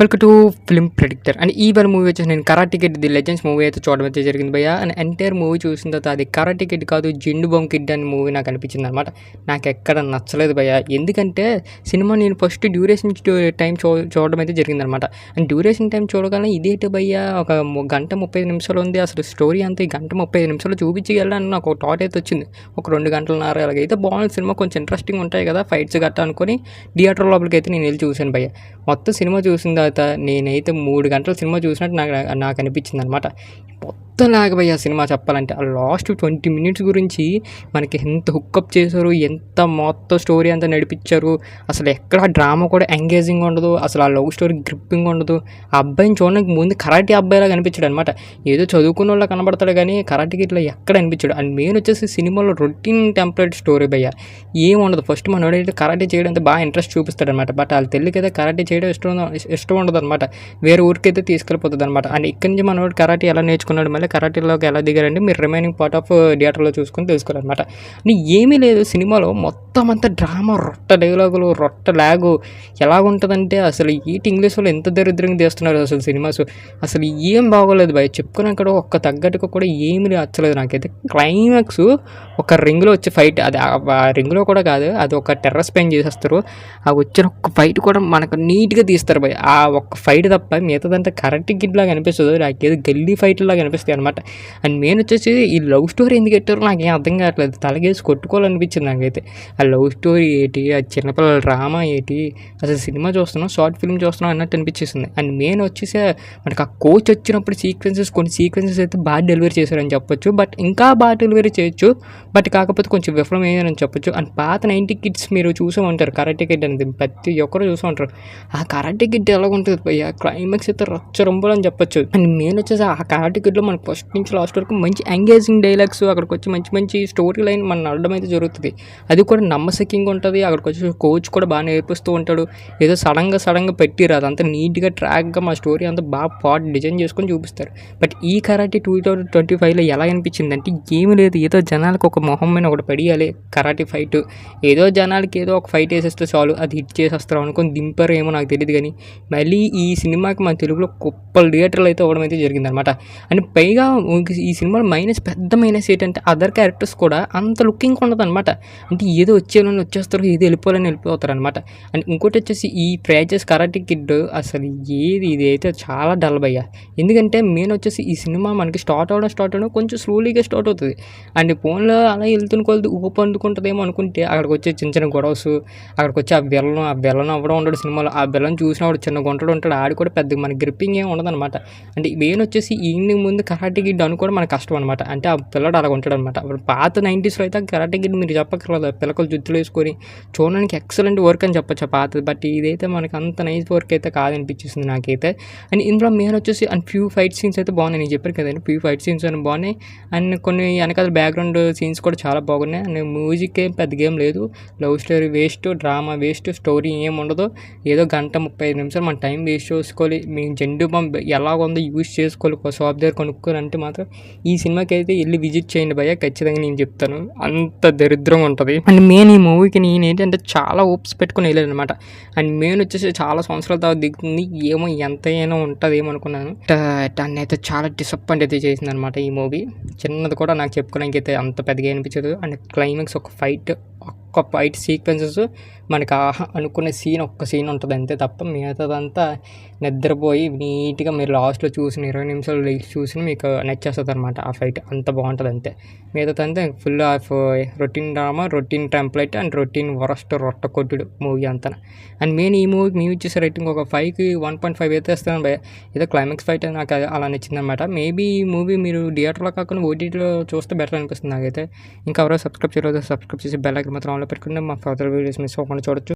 Welcome to film predictor and ఈ వారి movie వచ్చేసి నేను karate kid the legends movie అయితే చూడడం అయితే జరిగింది భయ్య. అండ్ ఎంటైర్ మూవీ చూసిన తర్వాత అది కరాటే కిడ్ కాదు జిండు బామ్ కిడ్ అనే మూవీ నాకు అనిపించింది అనమాట. నాకు ఎక్కడ నచ్చలేదు భయ్య. ఎందుకంటే సినిమా నేను ఫస్ట్ డ్యూరేషన్ టైం చూడడం అయితే జరిగిందనమాట. అండ్ డ్యూరేషన్ టైం చూడగానే ఇదేంటి భయ్య ఒక గంట 35 నిమిషాలు ఉంది, అసలు స్టోరీ అంతా ఈ గంట 35 నిమిషాలు చూపించి వెళ్ళాలని నాకు ఒక థాట్ అయితే వచ్చింది. ఒక 2 గంటలన్నర అలాగైతే బాగుంది సినిమా, కొంచెం ఇంట్రెస్టింగ్ ఉంటాయి కదా ఫైట్స్ గట్టా అనుకుని థియేటర్ లోపలికి అయితే నేను వెళ్ళి చూశాను భయ్య. మొత్తం సినిమా చూసిన తర్వాత నేనైతే 3 గంటల సినిమా చూసినట్టు నాకు అనిపించింది అనమాట. మొత్తం లాగబోయే సినిమా చెప్పాలంటే ఆ లాస్ట్ 20 మినిట్స్ గురించి మనకి ఎంత హుక్అప్ చేశారు, ఎంత మొత్తం స్టోరీ అంతా నడిపించారు. అసలు ఎక్కడ డ్రామా కూడా ఎంగేజింగ్ ఉండదు, అసలు ఆ లవ్ స్టోరీ గ్రిప్పింగ్ ఉండదు. ఆ అబ్బాయిని చూడడానికి ముందు కరాటే అబ్బాయిలా కనిపించాడు అనమాట. ఏదో చదువుకున్న వాళ్ళ కనబడతాడు కానీ కరాటేకి ఇట్లా ఎక్కడ అనిపించాడు. అండ్ మెయిన్ వచ్చేసి సినిమాలో రొటీన్ టెంప్లెట్ స్టోరీ భయ్య ఏం ఉండదు. ఫస్ట్ మనోడైతే కరాటే చేయడం అంతా బాగా ఇంట్రెస్ట్ చూపిస్తాడు అనమాట. బట్ వాళ్ళ తెల్లికైతే కరాటే చేయడం ఇష్టం ఉండదు అనమాట. వేరే ఊరికైతే తీసుకెళ్ళిపోతుంది అనమాట. అండ్ ఇక్కడి నుంచి మనోడు కరాటే ఎలా నేర్చుకున్నాడు, మళ్ళీ కరాటీలోకి ఎలా దిగారంటే మీరు రిమైనింగ్ పార్ట్ ఆఫ్ థియేటర్లో చూసుకొని తెలుసుకోవాలన్నమాట. ఏమీ లేదు సినిమాలో, మొత్తం అంతా డ్రామా, రొట్ట డైలాగులు, రొట్ట లాగు ఎలాగుంటుందంటే అసలు ఏంటి ఇంగ్లీష్ వాళ్ళు ఎంత దరిద్రంగా తీస్తున్నారు అసలు సినిమాస్. అసలు ఏం బాగోలేదు భయ. చెప్పుకున్నాక ఒక్క తగ్గట్టుగా కూడా ఏమీ నచ్చలేదు నాకైతే. క్లైమాక్స్ ఒక రింగ్లో వచ్చే ఫైట్, అది ఆ రింగ్లో కూడా కాదు, అది ఒక టెర్రస్ పైన చేసేస్తారు. ఆ వచ్చిన ఒక్క ఫైట్ కూడా మనకు నీట్గా తీస్తారు భయ. ఆ ఒక్క ఫైట్ తప్ప మిగతాదంతా కరెక్ట్ గిడ్ లాగా అనిపిస్తుంది, నాకేదో గల్లీ ఫైట్ లాగా అనిపిస్తాయి అనమాట. అండ్ మెయిన్ వచ్చేసి ఈ లవ్ స్టోరీ ఎందుకు పెట్టారో నాకేం అర్థం కావట్లేదు. తలగేసి కొట్టుకోవాలనిపించింది నాకైతే. ఆ లవ్ స్టోరీ ఏంటి, ఆ చిన్నపిల్లల డ్రామా ఏంటి, అసలు సినిమా చూస్తున్నాం షార్ట్ ఫిల్మ్ చూస్తున్నాం అన్నట్టు అనిపించేసింది. అండ్ మెయిన్ వచ్చేసి మనకు ఆ కోచ్ వచ్చినప్పుడు కొన్ని సీక్వెన్సెస్ అయితే బాగా డెలివరీ చేశారని చెప్పొచ్చు. బట్ ఇంకా బాగా డెలివరీ చేయొచ్చు, బట్ కాకపోతే కొంచెం విఫలమయ్యారని చెప్పొచ్చు. అండ్ పాత 90 కిడ్స్ మీరు చూసే ఉంటారు కరాటే కిడ్ అనేది, ప్రతి ఒక్కరు చూసే ఉంటారు. ఆ కరాటే కిడ్ ఎలా ఉంటుంది భయ్య, క్లైమాక్స్ అయితే రచ్చరంబులు అని చెప్పొచ్చు. అండ్ మెయిన్ వచ్చేసి ఆ కరాటే కిడ్లో మనకు ఫస్ట్ నుంచి లాస్ట్ వరకు మంచి ఎంగేజింగ్ డైలాగ్స్, అక్కడికి వచ్చి మంచి మంచి స్టోరీ లైన్ మనం నడడం అయితే జరుగుతుంది. అది కూడా నమ్మశక్యంగా ఉంటుంది. అక్కడికి వచ్చి కోచ్ కూడా బాగా నేర్పిస్తూ ఉంటాడు. ఏదో సడన్గా పెట్టిరు, అదంతా నీట్గా ట్రాక్గా మా స్టోరీ అంతా బాగా పాట్ డిజైన్ చేసుకొని చూపిస్తారు. బట్ ఈ కరాటే 2025లో ఎలా అనిపించింది అంటే ఏమీ లేదు, ఏదో జనాలకు ఒక మొహం మీద ఒకటి పడియాలి కరాటే ఫైట్, ఏదో జనాలకి ఏదో ఒక ఫైట్ వేసేస్తే చాలు అది హిట్ చేసేస్తారు అనుకొని దింపారు ఏమో నాకు తెలియదు. కానీ మళ్ళీ ఈ సినిమాకి మన తెలుగులో కుప్పలు థియేటర్లు అయితే అవ్వడం అయితే జరిగిందనమాట. అండ్ పైగా ఈ సినిమాలో పెద్ద మైనస్ ఏంటంటే అదర్ క్యారెక్టర్స్ కూడా అంత లుకింగ్ ఉండదు అనమాట. అంటే ఏదో వచ్చేస్తారు, ఏదో వెళ్ళిపోతారు అనమాట. అండ్ ఇంకోటి వచ్చేసి ఈ ఫ్రాంచైజ్ కరాటే కిడ్ అసలు ఇది అయితే చాలా డల్ భయ్య. ఎందుకంటే మెయిన్ వచ్చేసి ఈ సినిమా మనకి స్టార్ట్ అవడం కొంచెం స్లోలీగా స్టార్ట్ అవుతుంది. అండ్ ఫోన్లో అలా వెళ్తున్న కొలది ఊపు అందుకుంటుందేమో అనుకుంటే అక్కడికి వచ్చే చిన్న గొడవస్, అక్కడికి వచ్చి ఆ బెల్లం అవ్వడం ఉండడు సినిమాలో. ఆ బెల్లం చూసినప్పుడు చిన్న గుంటడు ఉంటాడు, ఆడి కూడా పెద్ద మన గ్రిప్పింగ్ ఏమి ఉండదు అనమాట. అంటే మెయిన్ వచ్చేసి ఈవినింగ్ ముందు కరాటే గిడ్ అనుకోవడం మనకు కష్టం అనమాట. అంటే ఆ పిల్లడు అలా ఉంటాడు అనమాట. పాత 90sలో అయితే కరాటే గిడ్ మీరు చెప్పక్కర్లేదు, పిల్లకలు జుత్తులు వేసుకొని చూడడానికి ఎక్సలెంట్ వర్క్ అని చెప్పొచ్చు పాతది. బట్ ఇదైతే మనకి అంత నైస్ వర్క్ అయితే కాదనిపించేసింది నాకైతే. అండ్ ఇందులో మెయిన్ వచ్చేసి అండ్ ఫ్యూ ఫైట్ సీన్స్ అయితే బాగున్నాయి, నేను చెప్పాను కదండి ఫ్యూ ఫైట్ సీన్స్ అని బాగున్నాయి. అండ్ కొన్ని వెనకాల బ్యాక్గ్రౌండ్ సీన్స్ కూడా చాలా బాగున్నాయి. అండ్ మ్యూజిక్ ఏం పెద్ద గేమ్ లేదు, love story waste, drama waste, story ఏం ఉండదు. ఏదో గంట 35 నిమిషాలు మన టైం వేస్ట్ చేసుకోవాలి. మీ జెండు బాంబ్ ఎలా ఉందో యూజ్ చేసుకోవాలి షాప్ దగ్గర కొనుక్కోని అంటే మాత్రం ఈ సినిమాకి అయితే వెళ్ళి విజిట్ చేయండి భయ్య, ఖచ్చితంగా నేను చెప్తాను. అంత దరిద్రంగా ఉంటుంది. అండ్ మెయిన్ ఈ మూవీకి నేను ఏంటంటే చాలా ఓప్స్ పెట్టుకుని వెళ్ళాను అనమాట. అండ్ మెయిన్ వచ్చేసి చాలా సంవత్సరాల తర్వాత దిగుతుంది, ఏమో ఎంత ఏమో ఉంటుంది ఏమనుకున్నాను. దాన్ని అయితే చాలా డిసప్పాయింట్ అయితే చేసింది అనమాట ఈ మూవీ. చిన్నది కూడా నాకు చెప్పుకోవడానికి అయితే అంత పెద్దగా అనిపించదు. అండ్ క్లైమాక్స్ ఒక్క ఫైట్ సీక్వెన్సెస్ మనకు అనుకునే ఒక్క సీన్ ఉంటుంది అంతే తప్ప మిగతాదంతా నిద్రపోయి నీట్గా మీరు లాస్ట్లో చూసిన 20 నిమిషాలు చూసిన మీకు నచ్చేస్తుంది అనమాట. ఆ ఫైట్ అంత బాగుంటుంది అంతే. మిగతాదంతా full of routine drama, routine template and routine రొట్ట కొట్టుడు మూవీ అంతా. అండ్ మెయిన్ ఈ మూవీకి మేము ఇచ్చేసే రేటింగ్ ఒక 5కి 1.5 అయితే ఇస్తాను భయ. ఏదో క్లైమాక్స్ ఫైట్ నాకు అలా నచ్చింది అనమాట. మేబీ ఈ మూవీ మీరు థియేటర్లో కాకుండా ఓటీటీలో చూస్తే బెటర్ అనిపిస్తుంది నాకైతే. ఇంకా ఎవరో సబ్స్క్రైబ్ చేయలేదు, సబ్స్క్రైబ్ చేసి బెల్ ఐకాన్ మాత్రం ఆన్లో పెట్టుకుంటే మా ఫర్దర్ వీడియోస్ మిస్ అవ్వకుండా చూడొచ్చు.